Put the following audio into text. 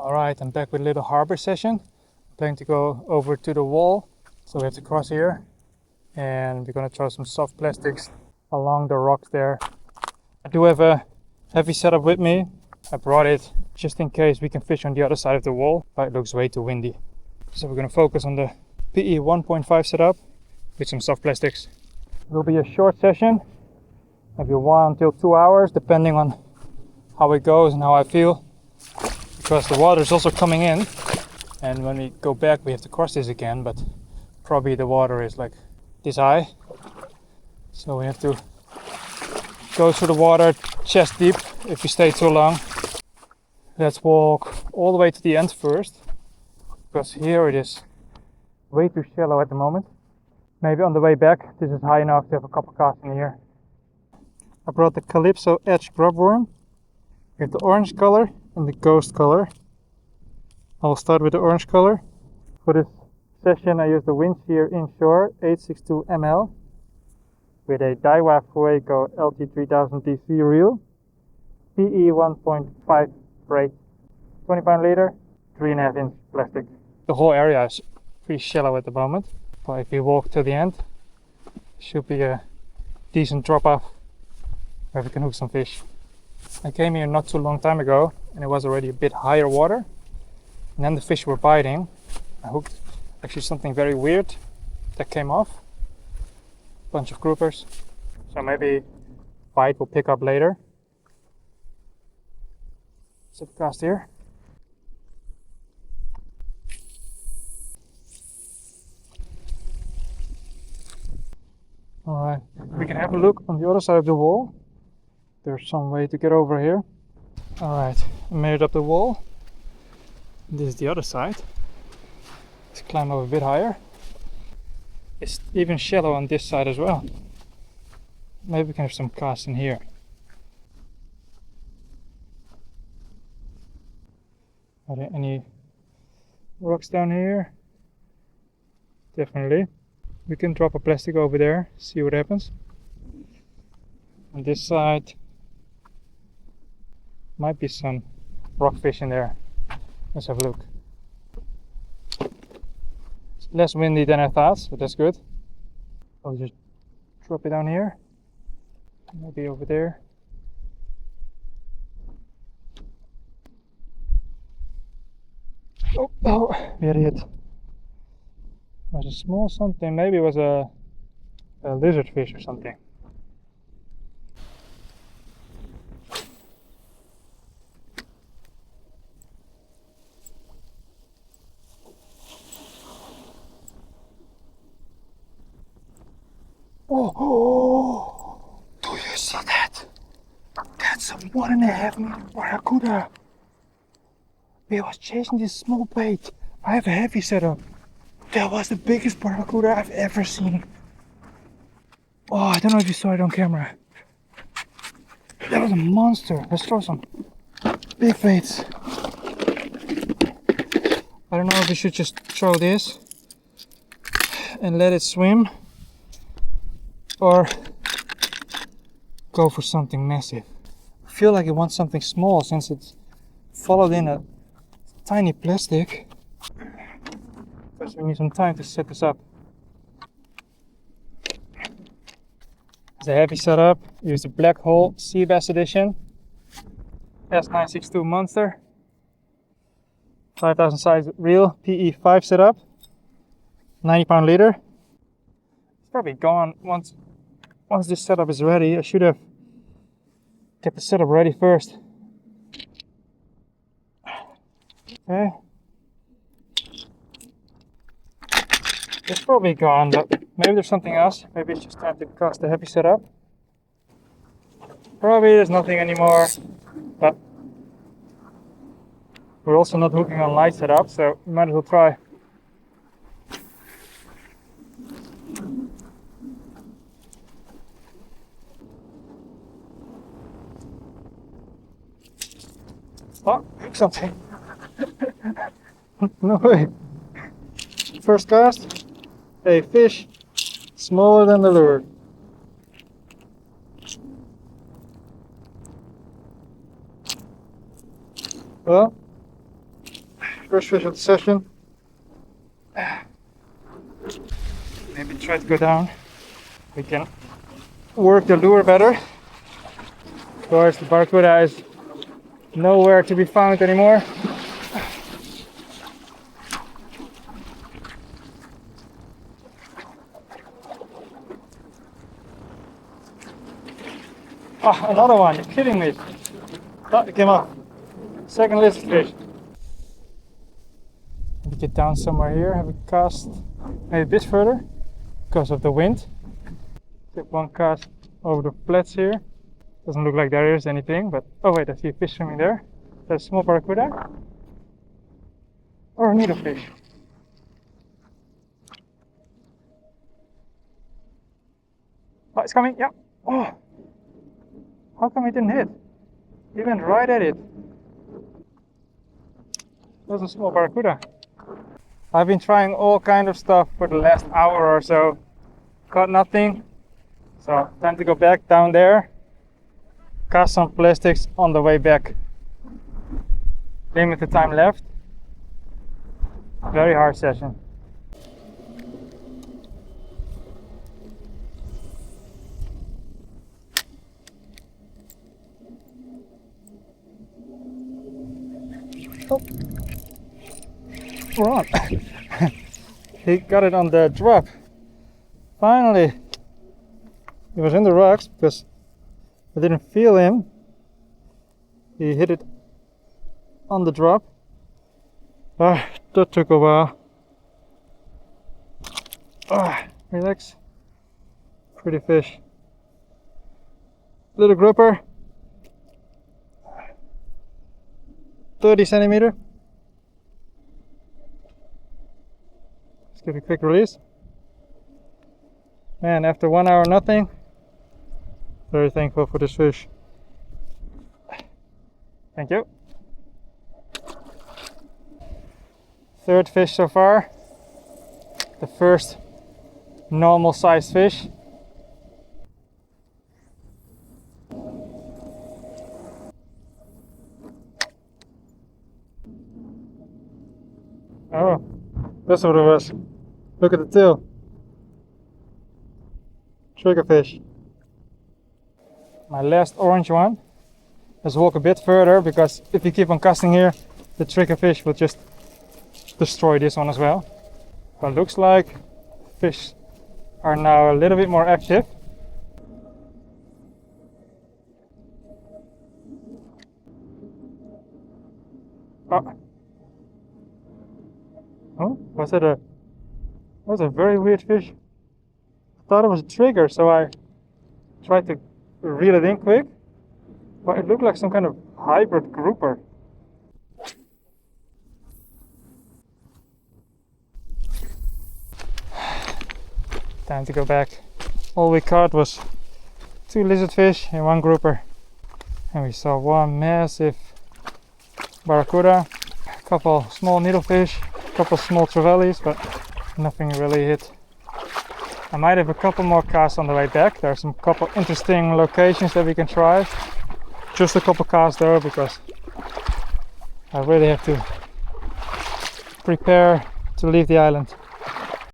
Alright, I'm back with a little harbor session. I'm planning to go over to the wall, so we have to cross here. And we're gonna throw some soft plastics along the rocks there. I do have a heavy setup with me. I brought it just in case we can fish on the other side of the wall, but it looks way too windy. So we're gonna focus on the PE 1.5 setup with some soft plastics. It will be a short session, maybe 1 till 2 hours, depending on how it goes and how I feel. Because the water is also coming in, and when we go back we have to cross this again, but probably the water is like this high, so we have to go through the water chest deep if we stay too long. Let's walk all the way to the end first, because here it is way too shallow at the moment. Maybe on the way back this is high enough to have a couple casts in here. I brought the Calypso Edge grub worm. We have the orange color and the ghost color. I'll start with the orange color. For this session I use the Windshear Inshore 862 ml with a Daiwa Fuego LT3000 DC reel, PE 1.5 braid, 20 pound leader, 3.5 inch plastic. The whole area is pretty shallow at the moment, but if we walk to the end, should be a decent drop off where we can hook some fish. I came here not too long time ago and it was already a bit higher water, and then the fish were biting. I hooked actually something very weird that came off, bunch of groupers, so maybe bite will pick up later. Set the cast here. Alright, we can have a look on the other side of the wall. There's some way to get over here. Alright, I made it up the wall. This is the other side. Let's climb up a bit higher. It's even shallow on this side as well. Maybe we can have some casts in here. Are there any rocks down here? Definitely. We can drop a plastic over there, see what happens. On this side might be some rockfish in there. Let's have a look. It's less windy than I thought, so that's good. I'll just drop it down here. Maybe over there. Oh, we had a hit. It was a small something, maybe it was a lizard fish or something. Oh, do you see that? That's a 1.5 meter barracuda. We was chasing this small bait. I have a heavy setup. That was the biggest barracuda I've ever seen. Oh, I don't know if you saw it on camera. That was a monster. Let's throw some big baits. I don't know if we should just throw this and let it swim, or go for something massive. I feel like it wants something small since it's followed in a tiny plastic. First we need some time to set this up. It's a heavy setup. Use the Black Hole Sea Bass Edition S962 Monster, 5000 size reel, PE 5 setup, 90 pound leader. It's probably gone once this setup is ready. I should have get the setup ready first. Okay. It's probably gone, but maybe there's something else. Maybe it's just time to cast the heavy setup. Probably there's nothing anymore, but we're also not hooking on light setup, so we might as well try. Oh, something. No way. First cast, a fish smaller than the lure. Well, First fish of the session. Maybe try to go down. We can work the lure better. Of course, the barracuda is nowhere to be found anymore. Ah, another one, you're kidding me. Oh, it came up. Second list fish. Maybe get down somewhere here, have a cast maybe a bit further because of the wind. Take one cast over the flats here. Doesn't look like there is anything, but oh wait, I see a fish swimming there. That's a small barracuda or a needlefish. Oh, it's coming, yeah. Oh, how come it didn't hit? He went right at it. That was a small barracuda. I've been trying all kind of stuff for the last hour or so. Caught nothing. So time to go back down there. Cast some plastics on the way back. Limited time left. Very hard session. Oh. We're on. He got it on the drop. Finally. He was in the rocks because I didn't feel him. He hit it on the drop. Ah, that took a while. Ah, relax. Pretty fish. Little grouper. 30 centimeter. Let's give it a quick release. Man, after 1 hour nothing, very thankful for this fish. Thank you. Third fish so far. The first normal sized fish. Oh, that's what it was. Look at the tail. Triggerfish. My last orange one. Let's walk a bit further because if you keep on casting here, the triggerfish will just destroy this one as well. But looks like fish are now a little bit more active. Oh. Oh, was it a? That was a very weird fish. I thought it was a trigger, so I tried to reel it in quick, but it looked like some kind of hybrid grouper. Time to go back. All we caught was 2 lizardfish and 1 grouper, and we saw 1 massive barracuda, a couple small needlefish, a couple small trevallies, but nothing really hit. I might have a couple more casts on the way back. There are some couple interesting locations that we can try. Just a couple casts though, because I really have to prepare to leave the island.